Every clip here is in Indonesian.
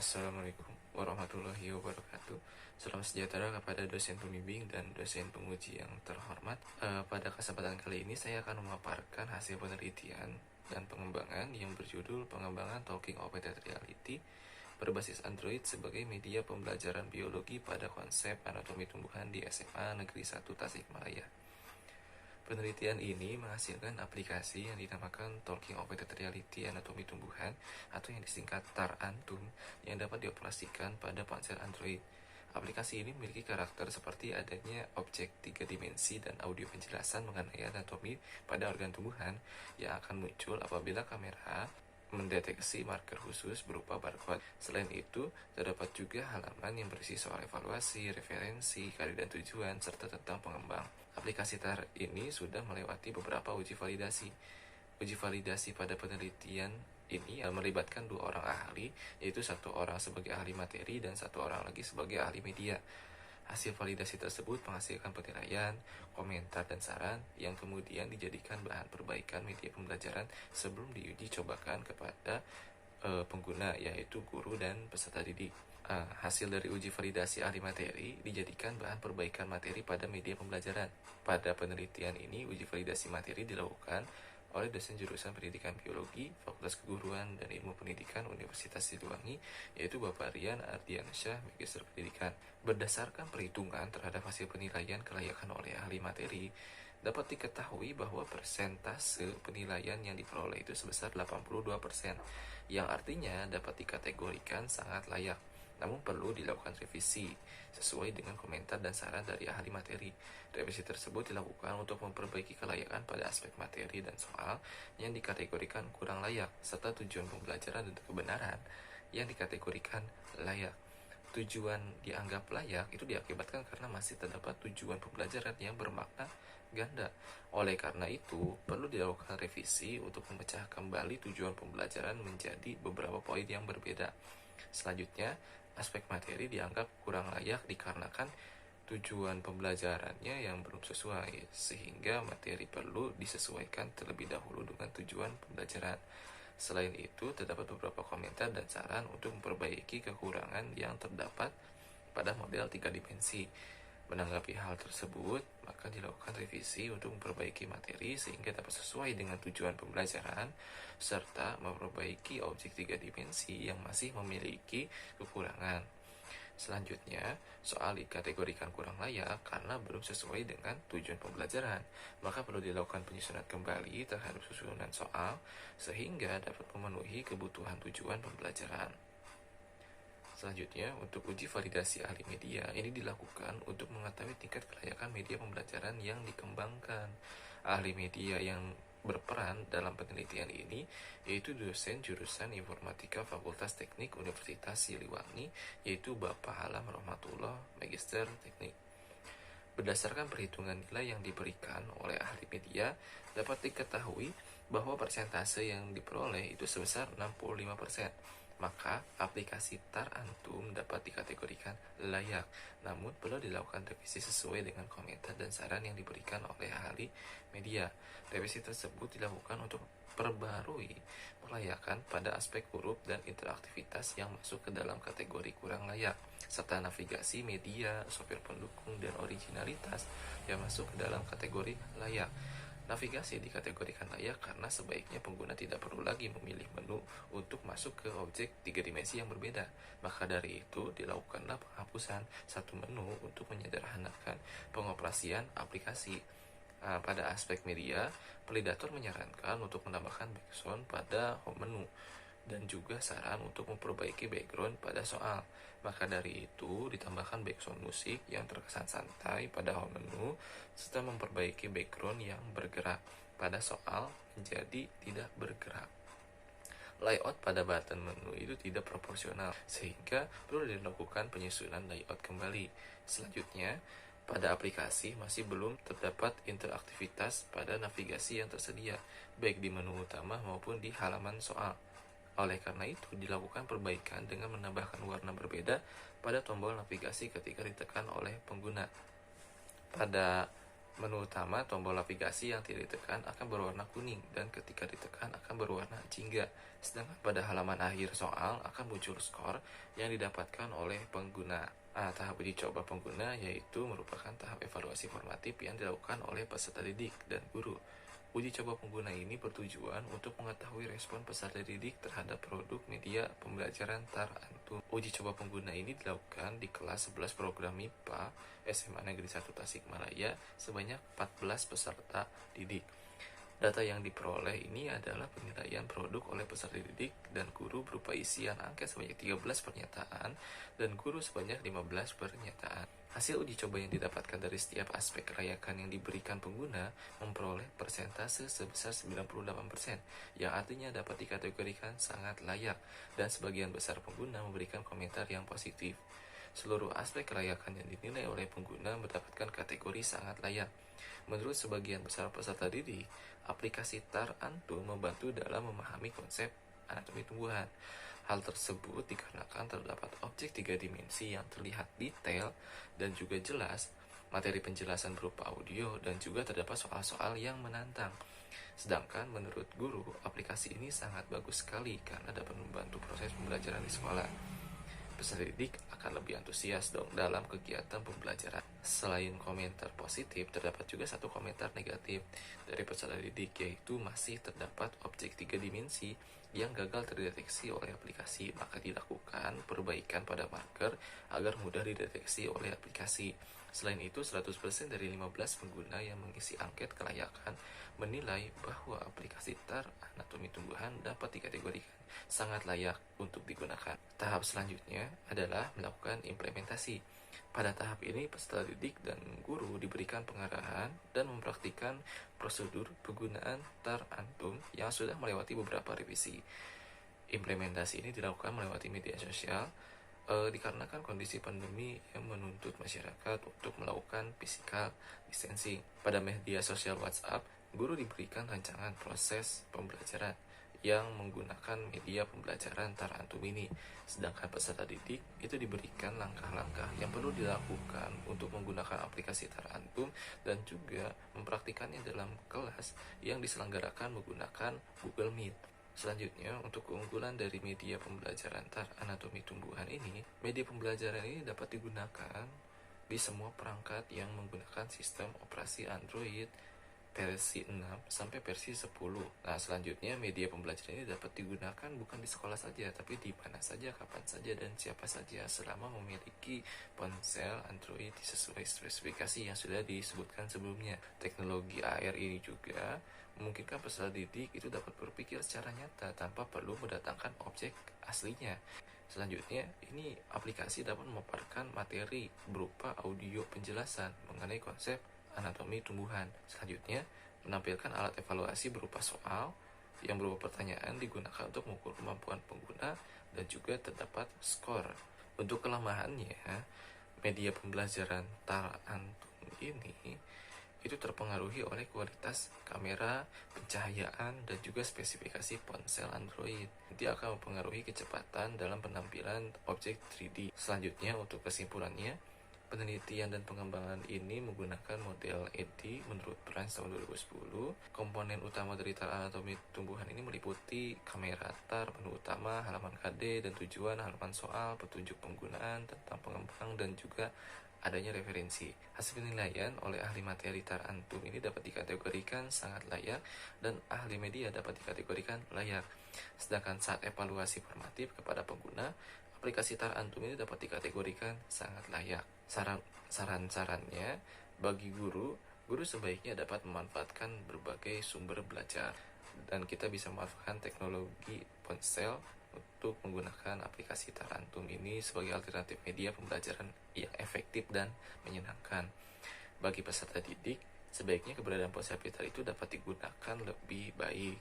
Assalamualaikum warahmatullahi wabarakatuh. Salam sejahtera kepada dosen pembimbing dan dosen penguji yang terhormat. Pada kesempatan kali ini saya akan memaparkan hasil penelitian dan pengembangan yang berjudul pengembangan Talking Augmented Reality berbasis Android sebagai media pembelajaran biologi pada konsep anatomi tumbuhan di SMA Negeri 1 Tasikmalaya. Penelitian ini menghasilkan aplikasi yang dinamakan Talking Augmented Reality Anatomi Tumbuhan atau yang disingkat TAR-ANTUM yang dapat dioperasikan pada ponsel Android. Aplikasi ini memiliki karakter seperti adanya objek 3 dimensi dan audio penjelasan mengenai anatomi pada organ tumbuhan yang akan muncul apabila kamera mendeteksi marker khusus berupa barcode. Selain itu, terdapat juga halaman yang berisi soal evaluasi, referensi, kari dan tujuan, serta tentang pengembang. Aplikasi TAR ini sudah melewati beberapa uji validasi. Uji validasi pada penelitian ini melibatkan 2 orang ahli, yaitu 1 orang sebagai ahli materi dan 1 orang lagi sebagai ahli media. Hasil validasi tersebut menghasilkan penilaian, komentar, dan saran yang kemudian dijadikan bahan perbaikan media pembelajaran sebelum diuji cobakan kepada pengguna, yaitu guru dan peserta didik. Hasil dari uji validasi ahli materi dijadikan bahan perbaikan materi pada media pembelajaran. Pada penelitian ini, uji validasi materi dilakukan oleh dosen jurusan pendidikan biologi, Fakultas Keguruan dan Ilmu Pendidikan Universitas Siliwangi, yaitu Bapak Rian Ardiansyah, Magister Pendidikan. Berdasarkan perhitungan terhadap hasil penilaian kelayakan oleh ahli materi, dapat diketahui bahwa persentase penilaian yang diperoleh itu sebesar 82%, yang artinya dapat dikategorikan sangat layak. Namun perlu dilakukan revisi sesuai dengan komentar dan saran dari ahli materi. Revisi tersebut dilakukan untuk memperbaiki kelayakan pada aspek materi dan soal yang dikategorikan kurang layak, serta tujuan pembelajaran dan kebenaran yang dikategorikan layak. Tujuan dianggap layak itu diakibatkan karena masih terdapat tujuan pembelajaran yang bermakna ganda. Oleh karena itu, perlu dilakukan revisi untuk memecah kembali tujuan pembelajaran menjadi beberapa poin yang berbeda. Selanjutnya, aspek materi dianggap kurang layak dikarenakan tujuan pembelajarannya yang belum sesuai, sehingga materi perlu disesuaikan terlebih dahulu dengan tujuan pembelajaran. Selain itu, terdapat beberapa komentar dan saran untuk memperbaiki kekurangan yang terdapat pada model 3 dimensi. Menanggapi hal tersebut, maka dilakukan revisi untuk memperbaiki materi sehingga dapat sesuai dengan tujuan pembelajaran, serta memperbaiki objek 3 dimensi yang masih memiliki kekurangan. Selanjutnya, soal dikategorikan kurang layak karena belum sesuai dengan tujuan pembelajaran, maka perlu dilakukan penyusunan kembali terhadap susunan soal sehingga dapat memenuhi kebutuhan tujuan pembelajaran. Selanjutnya, untuk uji validasi ahli media, ini dilakukan untuk mengetahui tingkat kelayakan media pembelajaran yang dikembangkan. Ahli media yang berperan dalam penelitian ini yaitu dosen jurusan Informatika Fakultas Teknik Universitas Siliwangi, yaitu Bapak Halam Rahmatullah, Magister Teknik. Berdasarkan perhitungan nilai yang diberikan oleh ahli media, dapat diketahui bahwa persentase yang diperoleh itu sebesar 65%. Maka aplikasi TAR-ANTUM dapat dikategorikan layak, namun perlu dilakukan revisi sesuai dengan komentar dan saran yang diberikan oleh ahli media. Revisi tersebut dilakukan untuk perbarui kelayakan pada aspek huruf dan interaktivitas yang masuk ke dalam kategori kurang layak, serta navigasi media, software pendukung, dan originalitas yang masuk ke dalam kategori layak. Navigasi dikategorikan layak karena sebaiknya pengguna tidak perlu lagi memilih menu untuk masuk ke objek 3 dimensi yang berbeda. Maka dari itu, dilakukanlah penghapusan satu menu untuk menyederhanakan pengoperasian aplikasi. Pada aspek media, validator menyarankan untuk menambahkan background pada home menu dan juga saran untuk memperbaiki background pada soal. Maka dari itu, ditambahkan background musik yang terkesan santai pada home menu, serta memperbaiki background yang bergerak pada soal menjadi tidak bergerak. Layout pada button menu itu tidak proporsional, sehingga perlu dilakukan penyusunan layout kembali. Selanjutnya, pada aplikasi masih belum terdapat interaktivitas pada navigasi yang tersedia, baik di menu utama maupun di halaman soal. Oleh karena itu, dilakukan perbaikan dengan menambahkan warna berbeda pada tombol navigasi ketika ditekan oleh pengguna. Pada Menu utama tombol navigasi yang tidak ditekan akan berwarna kuning dan ketika ditekan akan berwarna jingga. Sedangkan pada halaman akhir soal akan muncul skor yang didapatkan oleh pengguna. Tahap uji coba pengguna yaitu merupakan tahap evaluasi formatif yang dilakukan oleh peserta didik dan guru. Uji coba pengguna ini bertujuan untuk mengetahui respon peserta didik terhadap produk media pembelajaran TAR Antum. Uji coba pengguna ini dilakukan di kelas 11 program MIPA SMA Negeri 1 Tasikmalaya sebanyak 14 peserta didik. Data yang diperoleh ini adalah penilaian produk oleh peserta didik dan guru berupa isian angket sebanyak 13 pernyataan dan guru sebanyak 15 pernyataan. Hasil uji coba yang didapatkan dari setiap aspek kelayakan yang diberikan pengguna memperoleh persentase sebesar 98%, yang artinya dapat dikategorikan sangat layak, dan sebagian besar pengguna memberikan komentar yang positif. Seluruh aspek kelayakan yang dinilai oleh pengguna mendapatkan kategori sangat layak. Menurut sebagian besar peserta didik, aplikasi TAR Antum membantu dalam memahami konsep anatomi tumbuhan. Hal tersebut dikarenakan terdapat objek 3 dimensi yang terlihat detail dan juga jelas, materi penjelasan berupa audio, dan juga terdapat soal-soal yang menantang. Sedangkan menurut guru, aplikasi ini sangat bagus sekali karena dapat membantu proses pembelajaran di sekolah. Peserta didik akan lebih antusias dong dalam kegiatan pembelajaran. Selain komentar positif, terdapat juga satu komentar negatif dari peserta didik, yaitu masih terdapat objek 3 dimensi yang gagal terdeteksi oleh aplikasi, maka dilakukan perbaikan pada marker agar mudah dideteksi oleh aplikasi. Selain itu, 100% dari 15 pengguna yang mengisi angket kelayakan menilai bahwa aplikasi TAR Anatomi Tumbuhan dapat dikategorikan sangat layak untuk digunakan. Tahap selanjutnya adalah melakukan implementasi. Pada tahap ini, peserta didik dan guru diberikan pengarahan dan mempraktikkan prosedur penggunaan TAR Antum yang sudah melewati beberapa revisi. Implementasi ini dilakukan melewati media sosial dikarenakan kondisi pandemi yang menuntut masyarakat untuk melakukan physical distancing. Pada media sosial WhatsApp, guru diberikan rancangan proses pembelajaran yang menggunakan media pembelajaran TAR Antum ini. Sedangkan peserta didik itu diberikan langkah-langkah yang perlu dilakukan untuk menggunakan aplikasi TAR Antum dan juga mempraktikannya dalam kelas yang diselenggarakan menggunakan Google Meet. Selanjutnya, untuk keunggulan dari media pembelajaran TAR Anatomi Tumbuhan ini, media pembelajaran ini dapat digunakan di semua perangkat yang menggunakan sistem operasi Android versi 6 sampai versi 10. Nah, selanjutnya media pembelajaran ini dapat digunakan bukan di sekolah saja, tapi di mana saja, kapan saja, dan siapa saja selama memiliki ponsel Android sesuai spesifikasi yang sudah disebutkan sebelumnya. Teknologi AR ini juga memungkinkan peserta didik itu dapat berpikir secara nyata tanpa perlu mendatangkan objek aslinya. Selanjutnya, ini aplikasi dapat memaparkan materi berupa audio penjelasan mengenai konsep anatomi tumbuhan. Selanjutnya, menampilkan alat evaluasi berupa soal yang berupa pertanyaan digunakan untuk mengukur kemampuan pengguna dan juga terdapat skor. Untuk kelemahannya, media pembelajaran TAR Antum ini itu terpengaruhi oleh kualitas kamera, pencahayaan, dan juga spesifikasi ponsel Android. Nanti akan mempengaruhi kecepatan dalam penampilan objek 3D. Selanjutnya, untuk kesimpulannya, penelitian dan pengembangan ini menggunakan model EDDI menurut Branch tahun 2010. Komponen utama dari TAR Anatomi Tumbuhan ini meliputi kamera TAR, menu utama, halaman KD, dan tujuan, halaman soal, petunjuk penggunaan, tentang pengembang, dan juga adanya referensi. Hasil penilaian oleh ahli materi TAR Antum ini dapat dikategorikan sangat layak dan ahli media dapat dikategorikan layak. Sedangkan saat evaluasi formatif kepada pengguna, aplikasi TAR Antum ini dapat dikategorikan sangat layak. Saran-sarannya bagi guru sebaiknya dapat memanfaatkan berbagai sumber belajar dan kita bisa memanfaatkan teknologi ponsel untuk menggunakan aplikasi TAR Antum ini sebagai alternatif media pembelajaran yang efektif dan menyenangkan. Bagi peserta didik, sebaiknya keberadaan ponsel pintar itu dapat digunakan lebih baik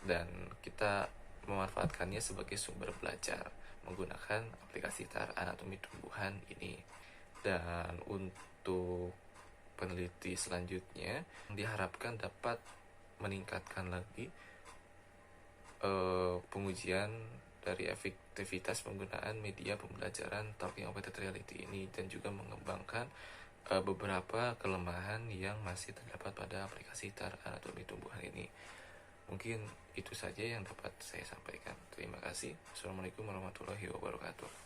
dan kita memanfaatkannya sebagai sumber belajar menggunakan aplikasi TAR Anatomi Tumbuhan ini. Dan untuk peneliti selanjutnya diharapkan dapat meningkatkan lagi pengujian dari efektivitas penggunaan media pembelajaran talking augmented reality ini dan juga mengembangkan beberapa kelemahan yang masih terdapat pada aplikasi anatomi tumbuhan ini. Mungkin itu saja yang dapat saya sampaikan. Terima kasih. Assalamualaikum warahmatullahi wabarakatuh.